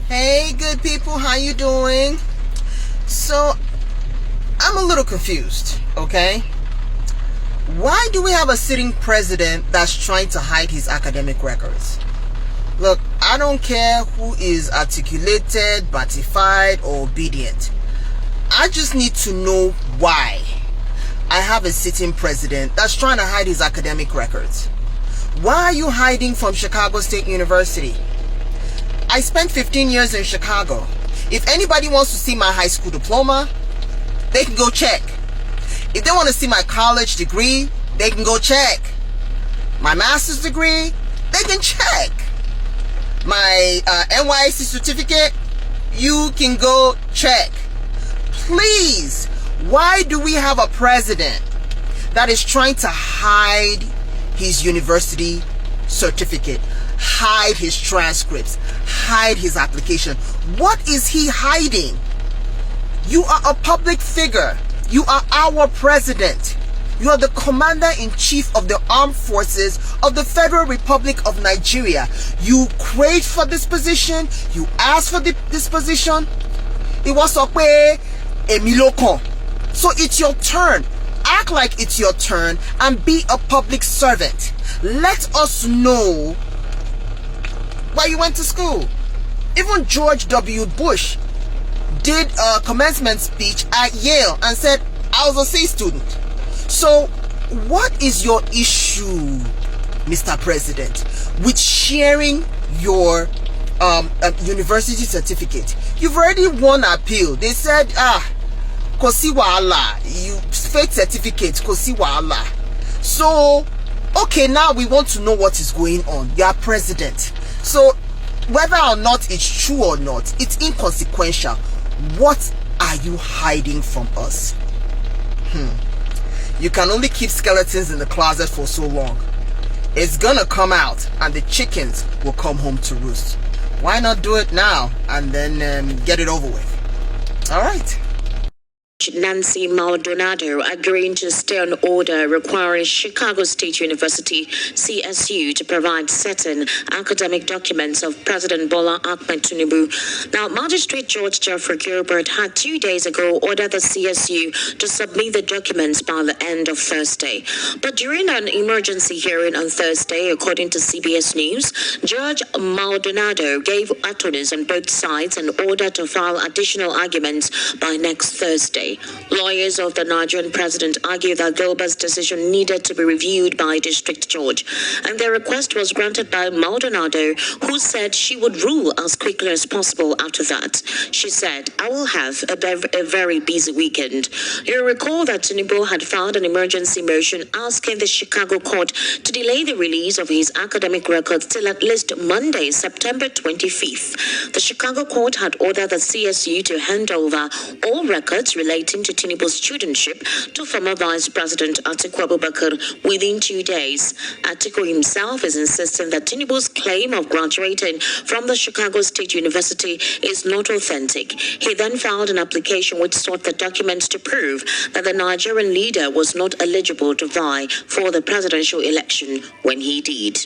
Hey, good people, how you doing? So, I'm a little confused, okay? Why do we have a sitting president that's trying to hide his academic records? Look, I don't care who is articulated, batified, or obedient. I just need to know why I have a sitting president that's trying to hide his academic records. Why are you hiding from Chicago State University? I spent 15 years in Chicago. If anybody wants to see my high school diploma, they can go check. If they want to see my college degree, they can go check. My master's degree, they can check. My NYC certificate, you can go check. Please, why do we have a president that is trying to hide his university certificate, hide his transcripts, hide his application? What is he hiding? You are a public figure. You are our president. You are the commander-in-chief of the armed forces of the Federal Republic of Nigeria. You craved for this position. You asked for this position. It was okay, Emiloko. So it's your turn. Act like it's your turn and be a public servant. Let us know where you went to school. Even George W. Bush did a commencement speech at Yale and said, I was a C student. So what is your issue, Mr. President, with sharing your university certificate? You've already won appeal. They said, kosi wala, you fake certificate, kosi wala. So, okay, now we want to know what is going on. You are president. So, whether or not it's true or not, it's inconsequential. What are you hiding from us? You can only keep skeletons in the closet for so long. It's gonna come out and the chickens will come home to roost. Why not do it now and then get it over with? All right. Nancy Maldonado agreeing to stay on order requiring Chicago State University, CSU, to provide certain academic documents of President Bola Ahmed Tinubu. Now, Magistrate Judge Jeffrey Gilbert had 2 days ago ordered the CSU to submit the documents by the end of Thursday. But during an emergency hearing on Thursday, according to CBS News, Judge Maldonado gave attorneys on both sides an order to file additional arguments by next Thursday. Lawyers of the Nigerian president argue that Gilbert's decision needed to be reviewed by a district judge, and their request was granted by Maldonado, who said she would rule as quickly as possible after that. She said, I will have a very busy weekend. You'll recall that Tinubu had filed an emergency motion asking the Chicago court to delay the release of his academic records till at least Monday, September 25th. The Chicago court had ordered the CSU to hand over all records relating to Tinubu's studentship to former Vice President Atiku within 2 days. Atiku himself is insisting that Tinubu's claim of graduating from the Chicago State University is not authentic. He then filed an application which sought the documents to prove that the Nigerian leader was not eligible to vie for the presidential election when he did.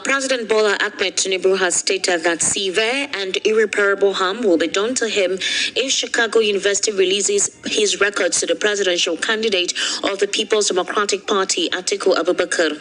President Bola Ahmed Tinubu has stated that severe and irreparable harm will be done to him if Chicago University releases his records to the presidential candidate of the People's Democratic Party, Atiku Abubakar.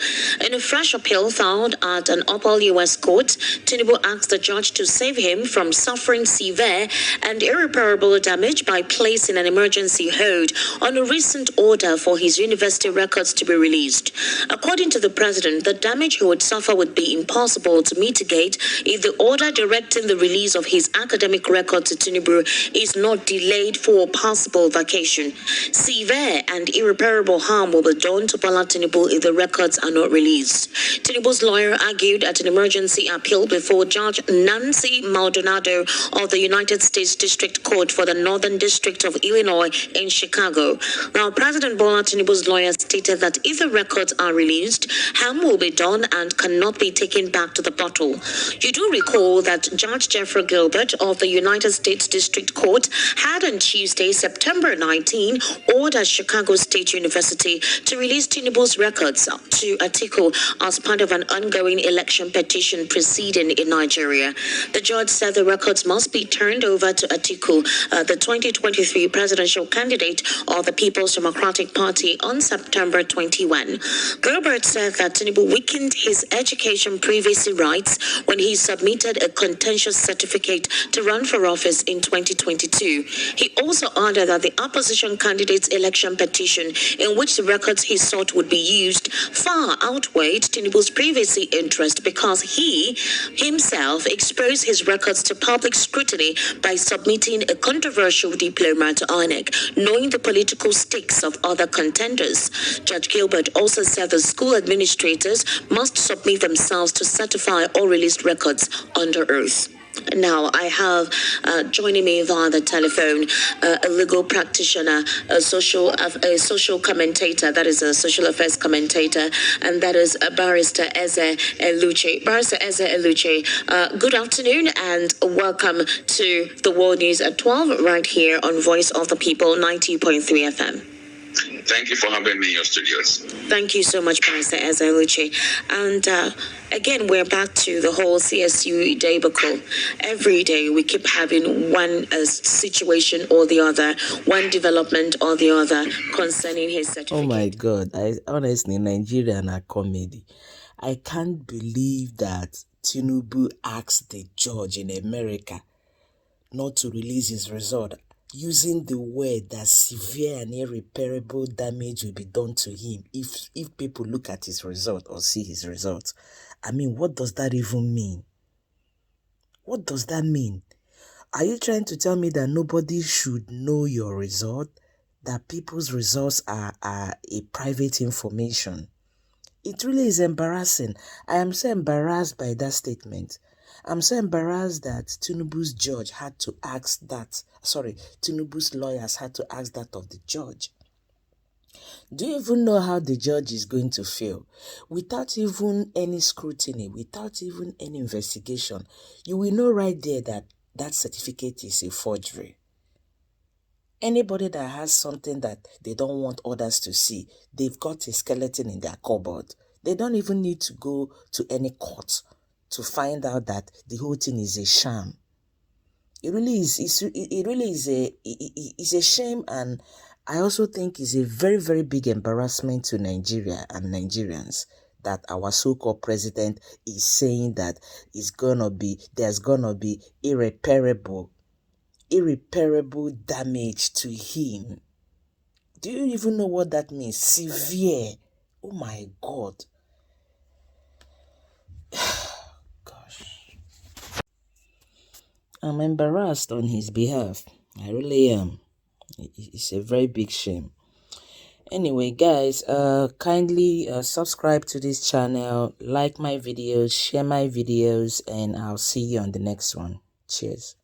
In a fresh appeal filed at an upper U.S. court, Tinubu asked the judge to save him from suffering severe and irreparable damage by placing an emergency hold on a recent order for his university records to be released. According to the president, the damage he would suffer would be impossible to mitigate if the order directing the release of his academic record to Tinubu is not delayed for a possible vacation. Severe and irreparable harm will be done to Bola Tinubu if the records are not released. Tinubu's lawyer argued at an emergency appeal before Judge Nancy Maldonado of the United States District Court for the Northern District of Illinois in Chicago. Now, President Bola Tinubu's lawyer stated that if the records are released, harm will be done and cannot be taken drinking back to the bottle. You do recall that Judge Jeffrey Gilbert of the United States District Court had on Tuesday, September 19, ordered Chicago State University to release Tinubu's records to Atiku as part of an ongoing election petition proceeding in Nigeria. The judge said the records must be turned over to Atiku, the 2023 presidential candidate of the People's Democratic Party, on September 21. Gilbert said that Tinubu weakened his education privacy rights when he submitted a contentious certificate to run for office in 2022. He also added that the opposition candidate's election petition, in which the records he sought would be used, far outweighed Tinubu's privacy interest because he himself exposed his records to public scrutiny by submitting a controversial diploma to INEC, knowing the political stakes of other contenders. Judge Gilbert also said the school administrators must submit themselves to certify all released records under oath. Now, I have joining me via the telephone a legal practitioner, a social commentator, that is a social affairs commentator, and that is Barrister Eze Eluche. Barrister Eze Eluche, good afternoon and welcome to the World News at 12 right here on Voice of the People 90.3 FM. Thank you for having me in your studios. Thank you so much, Barrister Eze Eluche. And again, we're back to the whole CSU debacle. Every day we keep having one situation or the other, one development or the other concerning his certificate. Oh my God, honestly, Nigeria are comedy. I can't believe that Tinubu asked the judge in America not to release his result, using the word that severe and irreparable damage will be done to him if people look at his result or see his result. I mean, what does that even mean? What does that mean? Are you trying to tell me that nobody should know your result? That people's results are a private information? It really is embarrassing. I am so embarrassed by that statement. I'm so embarrassed that Tinubu's judge had to ask that. Tinubu's lawyers had to ask that of the judge. Do you even know how the judge is going to feel? Without even any scrutiny, without even any investigation, you will know right there that that certificate is a forgery. Anybody that has something that they don't want others to see, they've got a skeleton in their cupboard. They don't even need to go to any court to find out that the whole thing is a sham. It really is. It really is a shame, and I also think it's a very, very big embarrassment to Nigeria and Nigerians that our so-called president is saying that there's gonna be irreparable damage to him. Do you even know what that means? Severe. Oh my God. I'm embarrassed on his behalf. I really am. It's a very big shame. Anyway, guys, kindly subscribe to this channel, like my videos, share my videos, and I'll see you on the next one. Cheers.